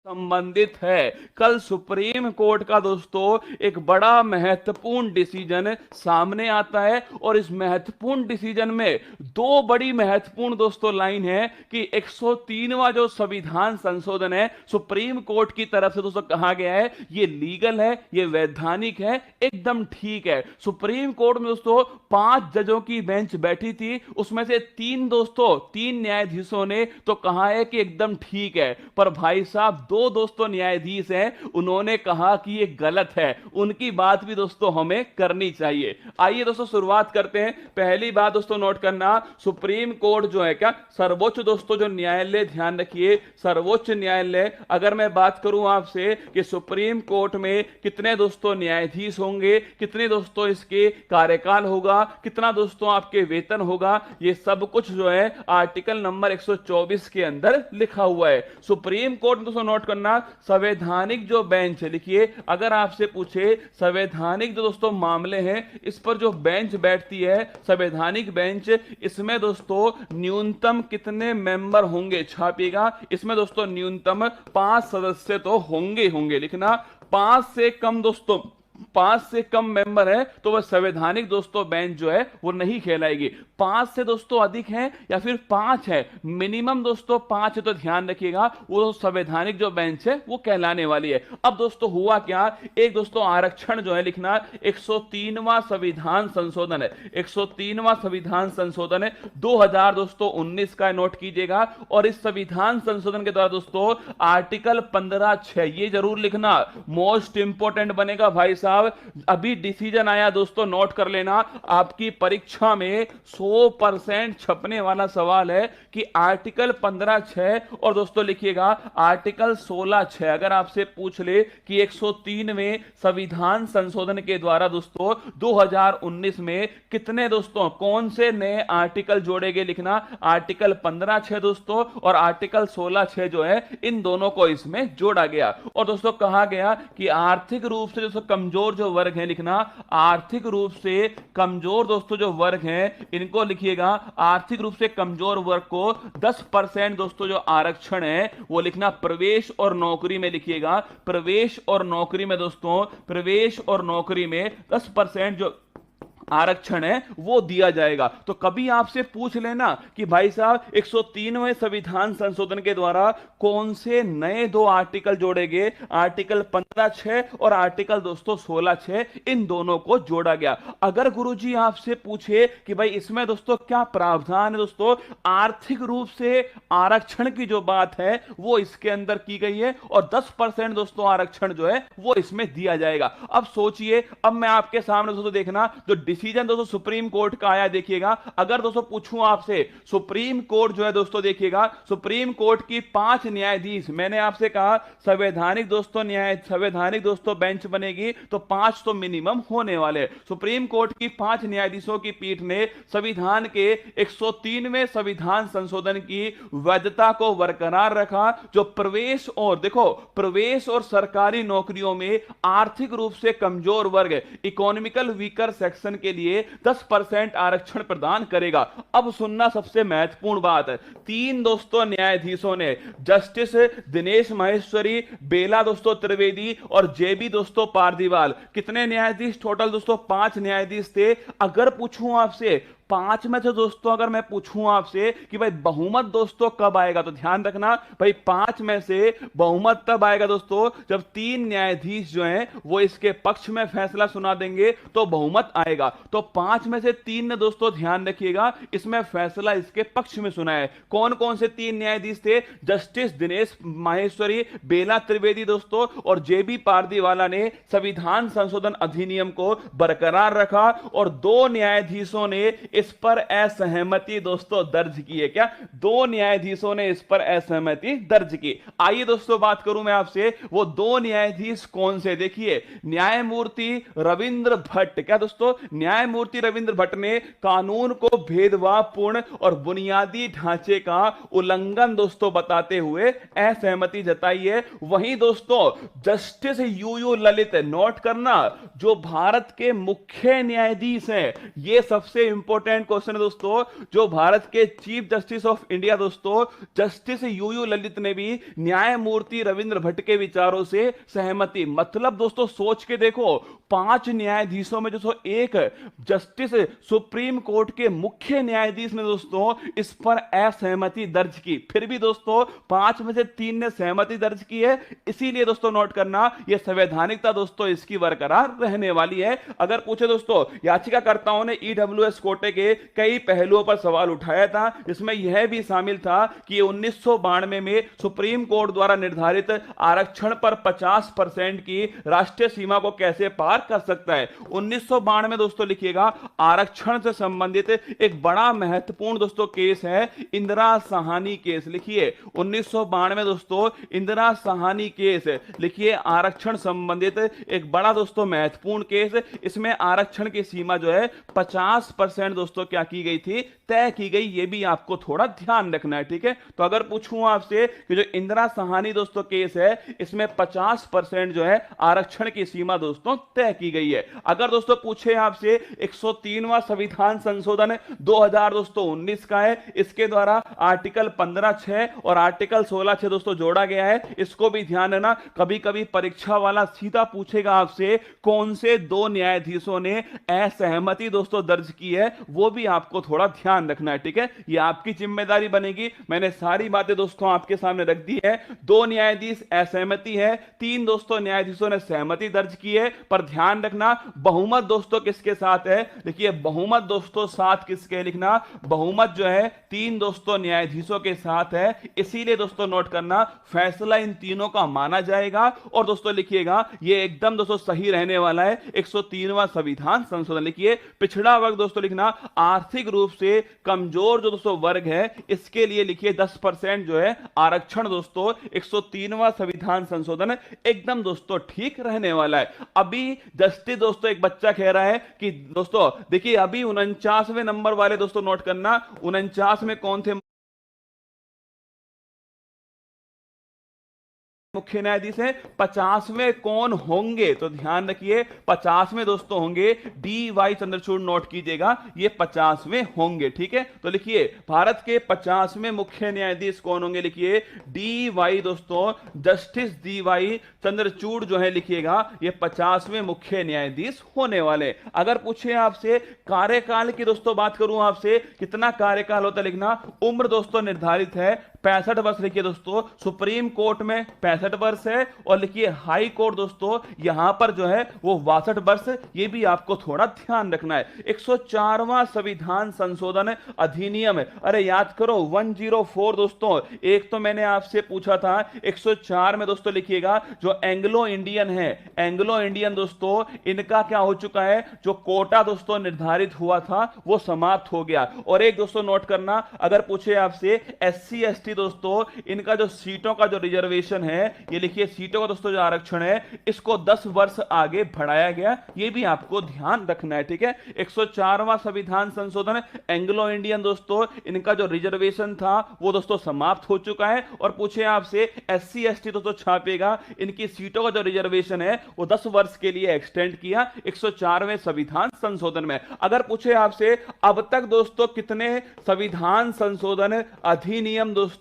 संबंधित है। कल सुप्रीम कोर्ट का दोस्तों एक बड़ा महत्वपूर्ण डिसीजन सामने आता है और इस महत्वपूर्ण डिसीजन में दो बड़ी महत्वपूर्ण दोस्तों लाइन है कि 103वां जो संविधान संशोधन है सुप्रीम कोर्ट की तरफ से दोस्तों कहा गया है ये लीगल है, ये वैधानिक है, एकदम ठीक है। सुप्रीम कोर्ट में दोस्तों 5 जजों की बेंच बैठी थी, उसमें से 3 न्यायाधीशों ने तो कहा है कि एकदम ठीक है, पर भाई साहब 2 दोस्तों न्यायाधीश हैं उन्होंने कहा कि ये गलत है। उनकी बात भी दोस्तों हमें करनी चाहिए। आइए दोस्तों शुरुआत करते हैं। पहली बात दोस्तों नोट करना, सुप्रीम कोर्ट जो है क्या सर्वोच्च दोस्तों जो न्यायालय, ध्यान रखिए सर्वोच्च न्यायालय, अगर मैं बात करूं आपसे कि सुप्रीम कोर्ट में कितने दोस्तों न्यायाधीश होंगे, कितने दोस्तों इसके कार्यकाल होगा, कितना दोस्तों आपके वेतन होगा, ये सब कुछ जो है आर्टिकल नंबर 124 के अंदर लिखा हुआ है। सुप्रीम कोर्ट में दोस्तों नोट करना, संवैधानिक जो बेंच है, लिखिए अगर आपसे पूछे संवैधानिक जो दोस्तों मामले हैं इस पर जो बेंच बैठती है संवैधानिक बेंच, इसमें दोस्तों न्यूनतम कितने मेंबर होंगे, छापिएगा, इसमें दोस्तों न्यूनतम 5 सदस्य तो होंगे लिखना। 5 से कम दोस्तों 5 से कम मेंबर है तो वह संवैधानिक दोस्तों बेंच जो है वो नहीं कहलाएगी। 5 से दोस्तों अधिक है या फिर 5 है, मिनिमम दोस्तों 5 है तो ध्यान रखिएगा वो संवैधानिक जो बेंच है वो कहलाने वाली है। अब दोस्तों हुआ क्या, एक दोस्तों आरक्षण जो है लिखना 103वां संविधान संशोधन है, 103वां संविधान संशोधन है 2000 दोस्तों 19 का, नोट कीजिएगा। और इस संविधान संशोधन के द्वारा दोस्तों आर्टिकल 15(6) ये जरूर लिखना, मोस्ट इंपोर्टेंट बनेगा भाई साहब। अभी डिसीजन आया दोस्तों, नोट कर लेना, आपकी परीक्षा में 100% छपने वाला सवाल है कि आर्टिकल 15(6) और दोस्तों लिखिएगा आर्टिकल 16(6) अगर आपसे पूछ ले कि 103वें संविधान संशोधन के द्वारा दोस्तों 2019 में कितने दोस्तों कौन से नए आर्टिकल जोड़े गए, लिखना आर्टिकल 15(6) दोस्तों और आर्टिकल 16(6) जो है इन दोनों को इसमें जोड़ा गया। और दोस्तों कहा गया कि आर्थिक रूप से दोस्तों कमजोर जो वर्ग है, लिखना आर्थिक रूप से कमजोर दोस्तों जो वर्ग हैं इनको लिखिएगा, आर्थिक रूप से कमजोर वर्ग को 10% दोस्तों जो आरक्षण है वो लिखना प्रवेश और नौकरी में, लिखिएगा प्रवेश और नौकरी में दोस्तों, प्रवेश और नौकरी में 10% जो आरक्षण है वो दिया जाएगा। तो कभी आपसे पूछ लेना कि भाई साहब 103वें संविधान संशोधन के द्वारा कौन से नए 2 आर्टिकल जोड़े गए, आर्टिकल 15(6) और आर्टिकल दोस्तों 16(6), इन दोनों को जोड़ा गया। अगर गुरुजी आपसे पूछे कि भाई इसमें दोस्तों क्या प्रावधान है, दोस्तों आर्थिक रूप से आरक्षण की जो बात है वो इसके अंदर की गई है और 10% दोस्तों आरक्षण जो है वो इसमें दिया जाएगा। अब सोचिए, अब मैं आपके सामने दोस्तों देखना जो डिसीजन दोस्तों सुप्रीम कोर्ट का आया, देखिएगा अगर दोस्तों पूछूं आपसे, सुप्रीम कोर्ट जो है दोस्तों देखिएगा सुप्रीम कोर्ट की 5 न्यायाधीश, मैंने आपसे कहा संवैधानिक दोस्तों बेंच बनेगी तो 5 तो मिनिमम होने वाले। सुप्रीम कोर्ट की 5 न्यायाधीशों की पीठ ने संविधान के 103वें संविधान संशोधन की वैधता को बरकरार रखा, जो प्रवेश और देखो प्रवेश और सरकारी नौकरियों में आर्थिक रूप से कमजोर वर्ग, इकोनॉमिकल वीकर सेक्शन के लिए 10% आरक्षण प्रदान करेगा। अब सुनना सबसे महत्वपूर्ण बात है, 3 दोस्तों न्यायाधीशों ने, जस्टिस दिनेश माहेश्वरी, बेला दोस्तों त्रिवेदी और जेबी दोस्तों पारदीवाल, कितने न्यायाधीश टोटल दोस्तों 5 न्यायाधीश थे। अगर पूछूं आपसे 5 में से दोस्तों अगर मैं पूछूं आपसे कि भाई बहुमत दोस्तों कब आएगा, तो ध्यान रखना भाई 5 में से बहुमत तब आएगा दोस्तों जब 3 न्यायाधीश जो हैं वो इसके पक्ष में फैसला सुना देंगे तो बहुमत आएगा। तो 5 में से 3 ने दोस्तों ध्यान रखिएगा इसमें फैसला इसके पक्ष में सुना है। कौन कौन से 3 न्यायाधीश थे, जस्टिस दिनेश माहेश्वरी, बेला त्रिवेदी दोस्तों और जेबी पारदीवाला ने संविधान संशोधन अधिनियम को बरकरार रखा और 2 न्यायाधीशों ने इस पर असहमति दोस्तों दर्ज की है। क्या 2 न्यायाधीशों ने इस पर असहमति दर्ज की। आइए दोस्तों बात करूं मैं आपसे, वो 2 न्यायाधीश कौन से, देखिए न्यायमूर्ति रविंद्र भट्ट, क्या दोस्तों न्यायमूर्ति रविंद्र भट्ट ने कानून को भेदभावपूर्ण और बुनियादी ढांचे का उल्लंघन दोस्तों बताते हुए असहमति जताई है। वहीं दोस्तों जस्टिस यूयू ललित, नोट करना जो भारत के मुख्य न्यायाधीश हैं, ये सबसे इंपॉर्टेंट इंपॉर्टेंट क्वेश्चन है दोस्तों, जो भारत के चीफ जस्टिस ऑफ इंडिया दोस्तों जस्टिस यूयू ललित ने भी न्यायमूर्ति रविंद्र भट्ट के विचारों से सहमति, मतलब दोस्तों सोच के देखो, 5 न्यायाधीशों में दोस्तों एक जस्टिस सुप्रीम कोर्ट के मुख्य न्यायाधीश ने दोस्तों इस पर असहमति दर्ज की, फिर भी दोस्तों 5 में से 3 ने सहमति दर्ज की है। इसीलिए दोस्तों नोट करना, यह संवैधानिकता दोस्तों इसकी बरकरार रहने वाली है। अगर पूछे दोस्तों, याचिकाकर्ताओं ने ईडब्ल्यूएस कोटे के कई पहलुओं पर सवाल उठाया था, जिसमें यह भी शामिल था कि 1992 में सुप्रीम कोर्ट द्वारा निर्धारित आरक्षण पर 50% की राष्ट्रीय सीमा को कैसे पार कर सकता है। 1992 में दोस्तों लिखिएगा, आरक्षण से संबंधित एक बड़ा महत्वपूर्ण दोस्तों केस है इंदिरा साहनी केस। लिखिए 1992 में दोस्तों इंदिरा साहनी केस, लिखिए आरक्षण संबंधित एक बड़ा दोस्तों महत्वपूर्ण केस। इसमें आरक्षण की सीमा जो है 50% दोस्तों क्या की गई थी, तय की गई। ये भी आपको थोड़ा ध्यान रखना है, ठीक है। तो अगर पूछूं आपसे कि जो इंदिरा साहनी दोस्तों केस है, इसमें 50% जो है आरक्षण की सीमा दोस्तों तय की गई है। अगर दोस्तों पूछे आपसे 103वां संविधान संशोधन 2000 दोस्तों 19 का है, इसके द्वारा आर्टिकल 15(6) और आर्टिकल 16(6) दोस्तों जोड़ा गया है। इसको भी ध्यान देना, कभी कभी परीक्षा वाला सीधा पूछेगा आपसे कौन से 2 न्यायाधीशों ने असहमति दोस्तों दर्ज की है, वो भी आपको थोड़ा ध्यान रखना है, ठीक है। ये आपकी जिम्मेदारी बनेगी। मैंने सारी बातें दोस्तों आपके सामने रख दी है। 2 न्यायाधीश असहमति है, 3 दोस्तों न्यायाधीशों ने सहमति दर्ज की है, पर ध्यान रखना बहुमत दोस्तों किसके साथ है। देखिए बहुमत दोस्तों साथ किसके, लिखना बहुमत जो है 3 दोस्तों न्यायाधीशों के साथ है। इसीलिए दोस्तों नोट करना, फैसला इन तीनों का माना जाएगा। और दोस्तों लिखिएगा, ये एकदम दोस्तों सही रहने वाला है 103वां संविधान संशोधन। लिखिए पिछड़ा वर्ग दोस्तों लिखना, आर्थिक रूप से कमजोर जो दोस्तों वर्ग है, इसके लिए लिखिए 10% जो है आरक्षण दोस्तों 103वां संविधान संशोधन एकदम दोस्तों ठीक रहने वाला है। अभी जस्टिस दोस्तों एक बच्चा कह रहा है कि दोस्तों देखिए अभी 49वें नंबर वाले दोस्तों नोट करना, 49 में कौन थे मुख्य न्यायाधीश है, 50वें कौन होंगे, तो ध्यान रखिए 50वें दोस्तों होंगे डी वाई चंद्रचूड़, नोट कीजिएगा ये 50वें होंगे, ठीक है। तो लिखिए भारत के 50वें मुख्य न्यायाधीश कौन होंगे, लिखिए डी वाई दोस्तों, जस्टिस डी वाई चंद्रचूड़ जो है लिखिएगा ये 50वें मुख्य न्यायाधीश होने वाले। अगर पूछे आपसे कार्यकाल की दोस्तों बात करूं आपसे, कितना कार्यकाल होता है, लिखना उम्र दोस्तों निर्धारित है 65 वर्ष। लिखिए दोस्तों सुप्रीम कोर्ट में 65 वर्ष है, और लिखिए हाई कोर्ट दोस्तों यहां पर जो है वो 62 वर्ष। ये भी आपको थोड़ा ध्यान रखना है। 104वां संविधान संशोधन अधिनियम, अरे याद करो 104 दोस्तों, एक तो मैंने आपसे पूछा था 104 में दोस्तों लिखिएगा जो एंग्लो इंडियन है, एंग्लो इंडियन दोस्तों इनका क्या हो चुका है, जो कोटा दोस्तों निर्धारित हुआ था वो समाप्त हो गया। और एक दोस्तों नोट करना, अगर पूछे आपसे SC ST दोस्तों इनका जो सीटों का जो रिजर्वेशन है, ये लिखिए सीटों का दोस्तों जो आरक्षण है, इसको 10 वर्ष आगे बढ़ाया गया। ये भी आपको ध्यान रखना है, ठीक है। 104वां संविधान संशोधन एंग्लो इंडियन दोस्तों इनका जो रिजर्वेशन था वो दोस्तों समाप्त हो चुका है। और पूछे आपसे SC ST दोस्तों छापेगा, इनकी सीटों का जो रिजर्वेशन है वो 10 वर्ष के लिए एक्सटेंड किया 104वें संविधान संशोधन में। अगर पूछे आपसे अब तक दोस्तों कितने संविधान संशोधन अधिनियम दोस्तों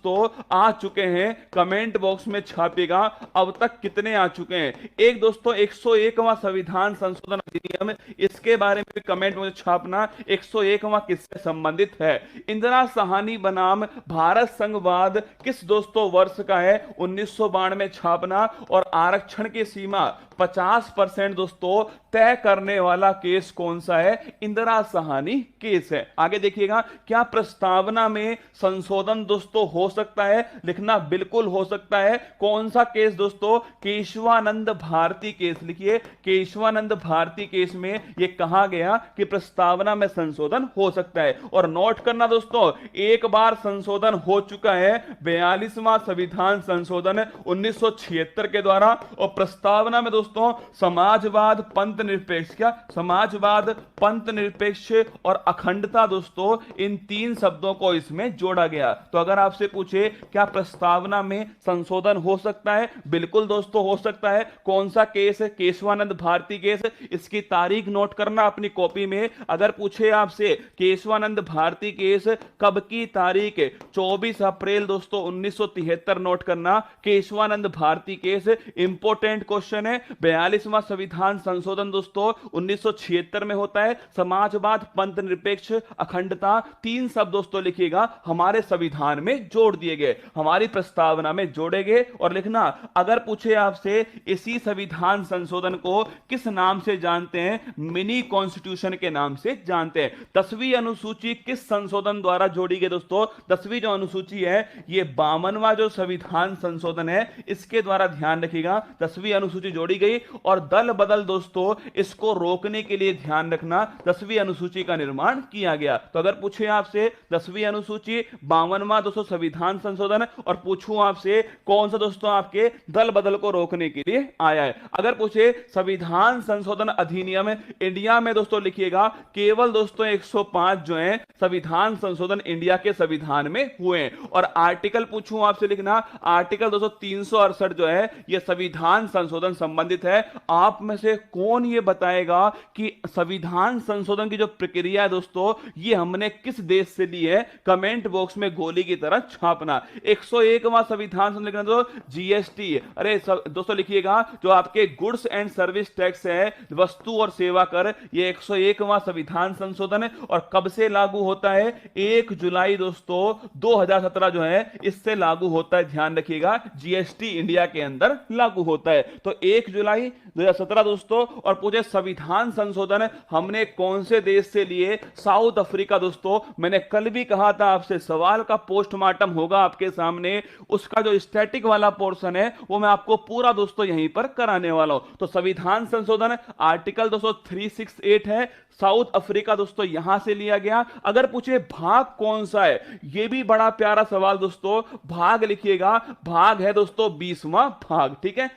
आ चुके हैं, कमेंट बॉक्स में छापेगा अब तक कितने आ चुके हैं। एक दोस्तों 101वां संविधान संशोधन अधिनियम, इसके बारे में भी कमेंट में छापना 101वां किससे संबंधित है। इंदिरा साहनी बनाम भारत संघवाद किस दोस्तों वर्ष का है, 1992 में छापना। और आरक्षण की सीमा 50% दोस्तों तय करने वाला केस कौन सा है, इंदिरा साहनी केस है। आगे देखिएगा, क्या प्रस्तावना में संशोधन दोस्तों हो सकता है, लिखना बिल्कुल हो सकता है। कौन सा केस दोस्तों, केशवानंद भारती केस। लिखिए केशवानंद भारती केस में यह कहा गया कि प्रस्तावना में संशोधन हो सकता है। और नोट करना दोस्तों, एक बार संशोधन हो चुका है 42वां संविधान संशोधन 1976 के द्वारा। और प्रस्तावना में दोस्तों समाजवाद, पंथ निरपेक्ष, क्या समाजवाद, पंथ निरपेक्ष और अखंडता दोस्तों, इन 3 शब्दों को इसमें जोड़ा गया। तो अगर आपसे पूछे क्या प्रस्तावना में संशोधन हो सकता है, बिल्कुल दोस्तों हो सकता है। कौन सा केस है, केशवानंद भारती केस। इसके इसकी तारीख नोट करना अपनी कॉपी में। अगर पूछे आपसे केशवानंद भारती केस कब की तारीख है, 24 अप्रैल दोस्तों 1973 नोट करना। Kesavananda Bharati case important question है। 42वां संविधान संशोधन दोस्तों 1976 में होता है। समाजवाद, पंथ निरपेक्ष, अखंडता, तीन शब्द दोस्तों लिखिएगा हमारे संविधान में जोड़ दिए गए, हमारी प्रस्तावना में जोड़े गए। और लिखना अगर पूछे आपसे इसी संविधान संशोधन को किस नाम से जानते हैं, मिनी कॉन्स्टिट्यूशन के नाम से जानते हैं। 10वीं अनुसूची किस संशोधन द्वारा जोड़ी गई दोस्तों, 10वीं जो अनुसूची है ये 52वां जो संविधान संशोधन है इसके द्वारा, ध्यान रखिएगा 10वीं अनुसूची जोड़ी गई। और दल बदल दोस्तों इसको रोकने के लिए ध्यान रखना 10वीं अनुसूची का निर्माण किया गया। तो अगर पूछे आपसे 10वीं अनुसूची, 52वां दोस्तों संविधान संशोधन, और पूछूं आपसे कौन सा दोस्तों आपके दल बदल को रोकने के लिए आया है। अगर पूछे संविधान संशोधन अधिनियम इंडिया में दोस्तों लिखिएगा केवल दोस्तों 105 जो है संविधान संशोधन इंडिया के संविधान में हुए हैं। और आर्टिकल पूछूं आपसे लिखना आर्टिकल दोस्तों 368 जो है यह संविधान संशोधन संबंधित है। आप में से कौन ये बताएगा कि संविधान संशोधन की जो प्रक्रिया है दोस्तों ये हमने किस देश से ली है, कमेंट बॉक्स में गोली की तरह छापना। 101वां संविधान संशोधन लिखना तो जीएसटी, अरे दोस्तों लिखिएगा जो आपके गुड्स एंड सर्विस टैक्स है, वस्तु और सेवा कर, ये 101वां संविधान संशोधन है। और कब से लागू होता है, 1 जुलाई दोस्तों 2017 जो है इससे लागू होता है। ध्यान रखिएगा जीएसटी इंडिया के अंदर लागू होता है। तो 1 जुलाई 2017 दोस्तों। और पूछे संविधान संशोधन हमने कौन से देश से लिए, साउथ अफ्रीका दोस्तों। मैंने कल भी कहा था आपसे सवाल का पोस्टमार्टम होगा आपके सामने, उसका जो स्टैटिक वाला पोर्शन है वो मैं आपको पूरा दोस्तों यहीं पर कराने वाला हूं। तो संविधान संशोधन आर्टिकल दोस्तों 368 है, साउथ अफ्रीका दोस्तों यहां से लिया गया। अगर पूछे भाग कौन सा है, यह भी बड़ा प्यारा सवाल दोस्तों, भाग लिखिएगा, भाग है दोस्तों 20वां भाग, ठीक है।